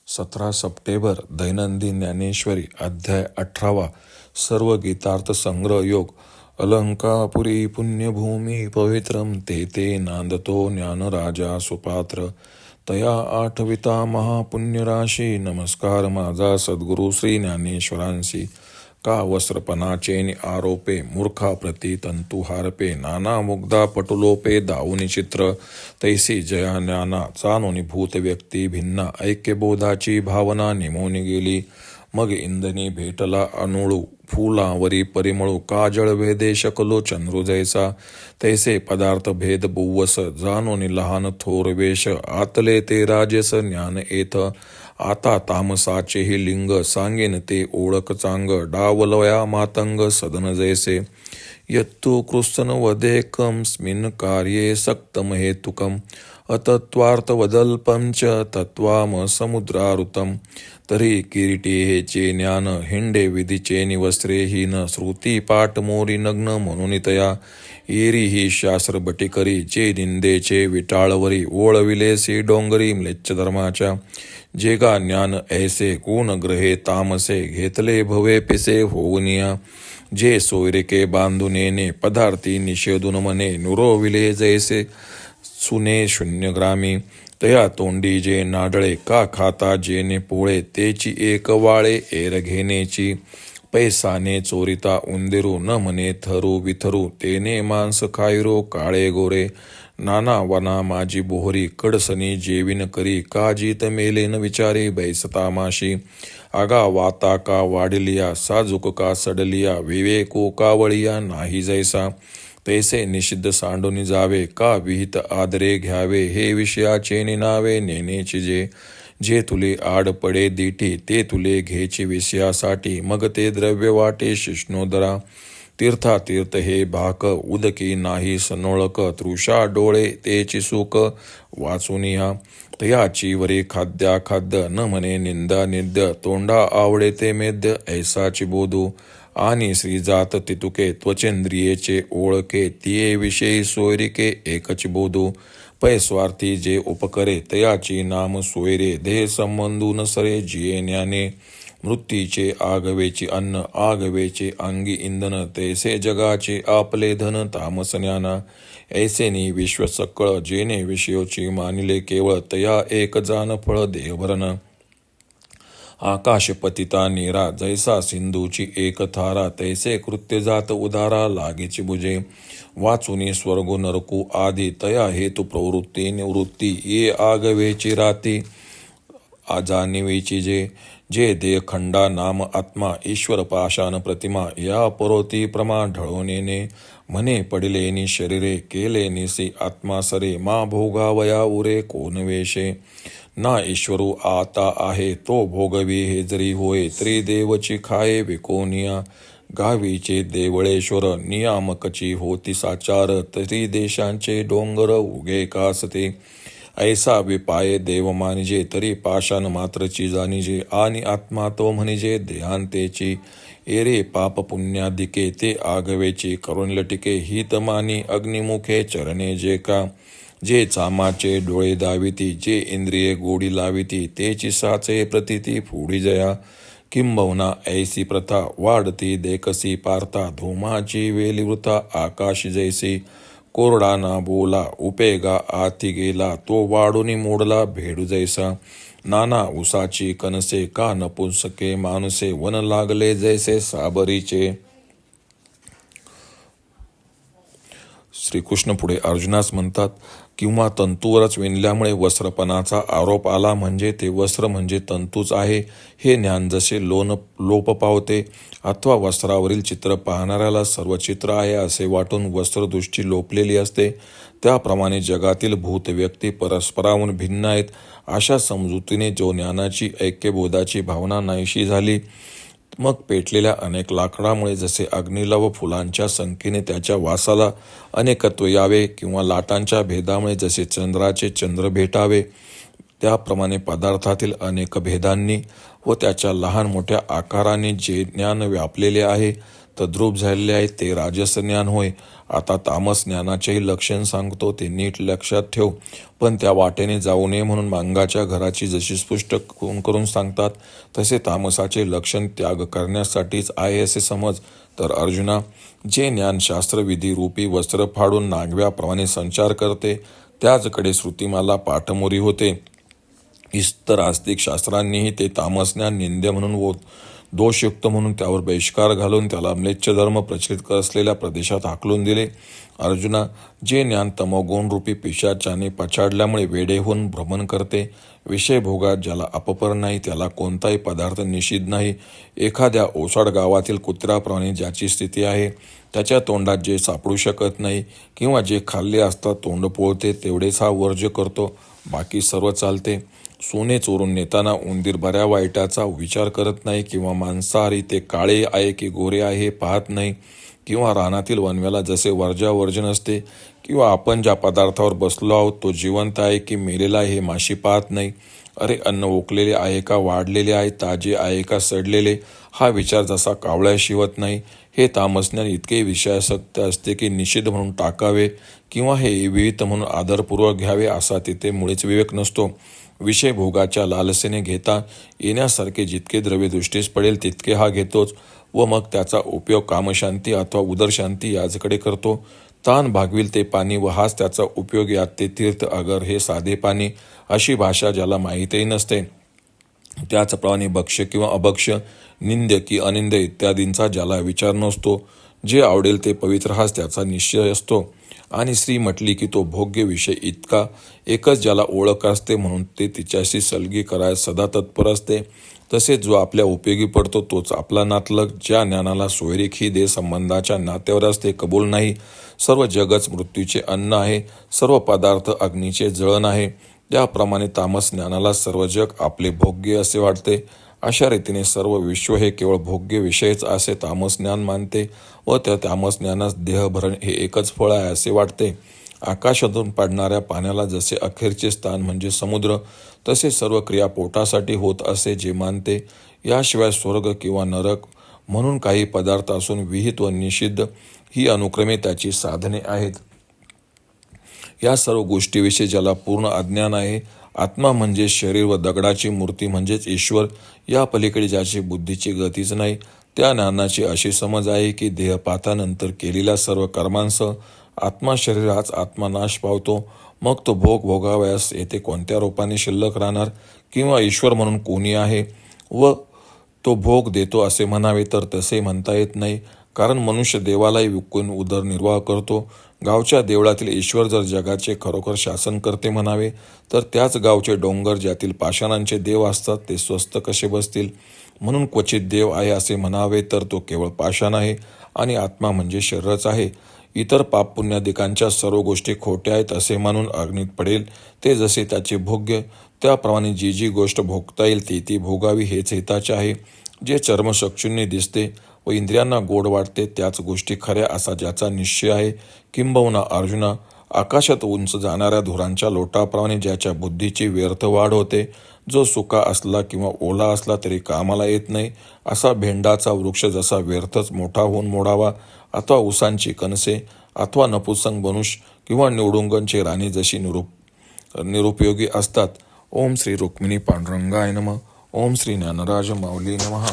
17 September दैनंदिन ज्ञानेश्वरी अध्याय 18 सर्व गीतार्थ संग्रह योग अलंकापुरी पुण्यभूमी पवित्रम ते नांदतो ज्ञानराजा सुपात्र तया आठविता महापुण्यराशी नमस्कार माझा सद्गुरु श्री ज्ञानेश्वरांसी का वस्त्रपणाचे आरोपे मूर्खाप्रती तंतु हारपे नाना मुग्धा पटुलोपे दाऊनी चित्र तैसी जया ज्ञाना जाणून भूत व्यक्ती भिन्ना ऐक्यबोधाची भावना निमोनी गेली मग इंधनी भेटला अणुळू फुलावरी परिमळू काजळ भेदे शकलो चंद्रू जैसा तैसे पदार्थ भेद बुवस जाणून लहान थोर वेश आतले ते राजस ज्ञान येथ आता तामसाचेही लिंग सांगेन ते ओळख चांग डावलया मातंग सदन जैसे यत्तु कृष्ण वदेकम स्मिन कार्ये सक्तम हेतुकम अतत्वार्थवदल्पं च तत्वाम समुद्रारुतम तरी किरीटी हेचे ज्ञान हिंडे विधीचे निवस्त्रेहीन श्रुती पाठ मोरी नग्न म्हणून तया येरी ही शास्त्र बटिकरी जे निंदेचे विटाळवरी ओळविलेसी डोंगरी म्लेच्छ धर्माच्या जेगा ज्ञान ऐसे गुण ग्रहे तामसे घेतले भवे पिसे होऊनिया जे सोयरिके बांधुनेने पदार्थी निषेधून मने नुरोविले जैसे सुने शून्यग्रामी तया तोंडी जे नाडळे का खाता जेने पोळे तेची एक वाळे एर घेनेची पैसाने चोरिता उंदिरू न म्हणे थरू विथरू तेने मांस खायरो काळे गोरे नाना वना माझी बोहरी कडसनी जेविन करी काजीत मेले न विचारे बैसता माशी आगा वाता का वाढलिया साजुक का सडलिया विवेको कावळिया नाही जैसा तैसे निषिद्ध सांडून जावे का विहित आदरे घ्यावे हे विषयाचे निनावे नेनेची जे तुले आड पडे दिठी ते तुले घ्यायची विषयासाठी मग ते द्रव्य वाटे शिष्णोदरा तीर्था तीर्थ हे भाक उदकी नाही सनोळक तृषा डोळे तेची सुख वाचुनिया तयाची वरे खाद्या खाद्य न म्हणे निंदा निद्य तोंडा आवडे ते मेद्य ऐसाची बोधू आणि श्रीजात तितुके त्वचेंद्रियेचे ओळखे तिये विषयी सोयरिके एकच बोधू पै स्वार्थी जे उपकरे तयाची नाम सोयरे देह संबंधून सरे जिये ज्ञाने मृत्यूचे आगवेची अन्न आगवेचे अंगी इंधन तैसे जगाचे आपले धन तामस ज्ञाना ऐसेनी विश्व सकळ जेने विषयोची मानिले केवळ तया एक जान फळ देहभरण आकाश पतिता नीरा जैसा सिंधूची एक थारा तैसे कृत्य जात उदारा लागेची बुजे वाचुनी स्वर्गो नरकू आदी तया हेतु प्रवृत्ती निवृत्ती ये आगवेची राती आजानिवेची जे देह खंडा नाम आत्मा ईश्वर पाशान प्रतिमा या परोती प्रमा ढळवणेने म्हणे पडिलेनी शरीरे केले निसी आत्मा सरे मा भोगावया उरे कोण वेशे ना ईश्वरू आता आहे तो भोगवी हे जरी होय त्रिदेवची खाये विकोनिया गावीचे देवळेश्वर नियामकची होती साचार तरी देशांचे डोंगर उगे कासते ऐसा विपाये देव मानिजे तरी पाषाण मात्रची जानिजे आणि आत्मा तो म्हणिजे देहांतेची एरे पाप पुण्यादिके ते आगवेची करुण लटिके हित मानी अग्निमुखे चरणे जे का जे चामाचे डोळे दाविती जे इंद्रिये गोडी लाविती तेची साचे प्रतिती फुडी जया किंबहुना ऐसी प्रथा वाढती देखसी पार्था धूमाची वेलिवृथा आकाश जैसी कोरडा ना बोला उपेगा आती गेला तो वाढूनी मोडला भेडू जैसा नाना उसाची कनसे का नपुंसके मानुसे वन लागले जैसे साबरीचे श्रीकृष्ण पुढे अर्जुनास म्हणतात किंवा तंतूवरच विणल्यामुळे वस्त्रपणाचा आरोप आला म्हणजे ते वस्त्र म्हणजे तंतूच आहे हे ज्ञान जसे लोप पावते अथवा वस्त्रावरील चित्र पाहणाऱ्याला सर्व चित्र आहे असे वाटून वस्त्रदृष्टी लोपलेली असते त्याप्रमाणे जगातील भूत व्यक्ती परस्पराहून भिन्न आहेत अशा समजुतीने जो ज्ञानाची ऐक्यबोधाची भावना नाहीशी झाली मग पेटलेल्या अनेक लाकडामुळे जसे अग्नीला व फुलांच्या संख्येने त्याच्या वासाला अनेकत्व यावे किंवा लाटांच्या भेदामुळे जसे चंद्राचे चंद्र भेटावे त्याप्रमाणे पदार्थातील अनेक भेदांनी व त्याच्या लहान मोठ्या आकाराने जे ज्ञान व्यापलेले आहे तद्रूप झालेले आहे ते राजस ज्ञान होय. आता तामस ज्ञानाचेही लक्षण सांगतो, ते नीट लक्षात ठेव. पण त्या वाटेने जाऊ नये म्हणून मांगाच्या घराची जशी स्पष्ट करून सांगतात, तसे तामसाचे लक्षण त्याग करण्यासाठीच आहे असे समज. तर अर्जुना, जे ज्ञान शास्त्रविधी रूपी वस्त्र फाडून नागव्याप्रमाणे संचार करते, त्याचकडे श्रुतिमाला पाठमोरी होते. इतर आस्तिक शास्त्रांनीही ते तामसज्ञान निंद्य म्हणून दोषयुक्त म्हणून त्यावर बहिष्कार घालून त्याला म्लेच्छ धर्म प्रचलित असलेल्या प्रदेशात हाकलून दिले. अर्जुना, जे ज्ञान तमोगुण रूपी पिशाचाने पछाडल्यामुळे वेडे होऊन भ्रमण करते, विषय भोगात ज्याला अपपर नाही, त्याला कोणताही पदार्थ निषिद्ध नाही, एखाद्या ओसाड गावातील कुत्र्याप्रमाणे ज्याची स्थिती आहे, त्याच्या तोंडात जे सापडू शकत नाही किंवा जे खाल्ले असता तोंड पोळते तेवढेच हा वर्ज्य करतो, बाकी सर्व चालते. सोने चोरून नेताना उंदीर बऱ्या वाईटाचा विचार करत नाही, किंवा मांसाहारी ते काळे आहे की गोरे आहे हे पाहत नाही, किंवा रानातील वनव्याला जसे वर्ज्यावर्ज नसते, किंवा आपण ज्या पदार्थावर बसलो आहोत तो जिवंत आहे की मेलेला आहे हे माशी पाहत नाही. अरे, अन्न ओकलेले आहे का वाढलेले आहे, ताजे आहे का सडलेले, हा विचार जसा कावळ्या शिवत नाही. हे तामसज्ञान इतके विषयासक्त असते की निषिद्ध म्हणून टाकावे किंवा हे विहित म्हणून आदरपूर्वक घ्यावे असा तिथे मुळीच विवेक नसतो. विषय भोगाच्या लालसेने घेता येण्यासारखे जितके द्रव्य दृष्टीस पडेल तितके हा घेतोच, व मग त्याचा उपयोग कामशांती अथवा उदरशांती याचकडे करतो. तान भागविल ते पाणी व हाच त्याचा उपयोग, यात ते तीर्थ अगर हे साधे पाणी, अशी भाषा ज्याला माहीतही नसते. त्याचप्रमाणे भक्ष्य किंवा अभक्ष्य, निंद्य की अनिंद्य इत्यादींचा ज्याला विचार नसतो, जे आवडेल ते पवित्र हाच त्याचा निश्चय असतो. आणि स्त्री म्हटली की तो भोग्य विषय इतका एकच ज्याला ओळख असते, म्हणून ते तिच्याशी सलगी करायला सदा तत्पर असते. तसेच जो आपल्या उपयोगी पडतो तोच आपला नातलग, ज्या ज्ञानाला सोयरीक ही देह संबंधाच्या नात्यावर असते कबूल नाही. सर्व जगच मृत्यूचे अन्न आहे, सर्व पदार्थ अग्नीचे जळण आहे. त्याप्रमाणे तामस ज्ञानाला सर्व जग आपले भोग्य असे वाटते. अशा रीतीने सर्व विश्व हे केवळ भोग्य विषयच असे तामस ज्ञान मानते, व त्या तामस ज्ञानास देहभरण हे एकच फळ आहे असे वाटते. आकाशातून पडणाऱ्या पाण्याला जसे अखेरचे स्थान म्हणजे समुद्र, तसे सर्व क्रिया पोटासाठी होत असे जे मानते. याशिवाय स्वर्ग किंवा नरक म्हणून काही पदार्थ असून विहित व निषिद्ध ही अनुक्रमे त्याची साधने आहेत. या सर्व गोष्टीविषयी ज्याला पूर्ण अज्ञान आहे, आत्मा म्हणजे शरीर व दगडाची मूर्ती म्हणजेच ईश्वर, या पलीकडे ज्याची बुद्धीची गतीच नाही, त्या ज्ञानाची अशी समज आहे की देहपातानंतर केलेल्या सर्व कर्मांसह आत्मा शरीर हाच आत्मा नाश पावतो. मग तो भोग भोगावयास येथे कोणत्या रूपाने शिल्लक राहणार, किंवा ईश्वर म्हणून कोणी आहे व तो भोग देतो असे म्हणावे तर तसे म्हणता येत नाही, कारण मनुष्य देवालाही विकून उदरनिर्वाह करतो. गावच्या देवळातील ईश्वर जर जगाचे खरोखर शासन करते म्हणावे, तर त्याच गावचे डोंगर ज्यातील पाषाणांचे देव असतात ते स्वस्थ कसे बसतील. म्हणून क्वचित देव आहे असे म्हणावे तर तो केवळ पाषाण आहे, आणि आत्मा म्हणजे शरीरच आहे. इतर पापपुण्यादिकांच्या सर्व गोष्टी खोट्या आहेत असे मानून अग्नीत पडेल ते जसे त्याचे भोग्य, त्याप्रमाणे जी जी गोष्ट भोगता येईल ती ती भोगावी हेच हिताचे आहे. जे चर्मचक्षूंनी दिसते व इंद्रियांना गोड वाटते त्याच गोष्टी खऱ्या असा ज्याचा निश्चय आहे. किंबहुना अर्जुना, आकाशात उंच जाणाऱ्या धुरांच्या लोटाप्रमाणे ज्याच्या बुद्धीची व्यर्थ वाढ होते, जो सुका असला किंवा ओला असला तरी कामाला येत नाही, असा भेंडाचा वृक्ष जसा व्यर्थच मोठा होऊन मोडावा, अथवा उसांची कणसे अथवा नपुसंग मनुष्य किंवा निवडुंगांची राणी जशी निरुपयोगी असतात. ओम श्री रुक्मिणी पांडुरंगाय नमः. ओम श्री ज्ञानराज माऊली नमः.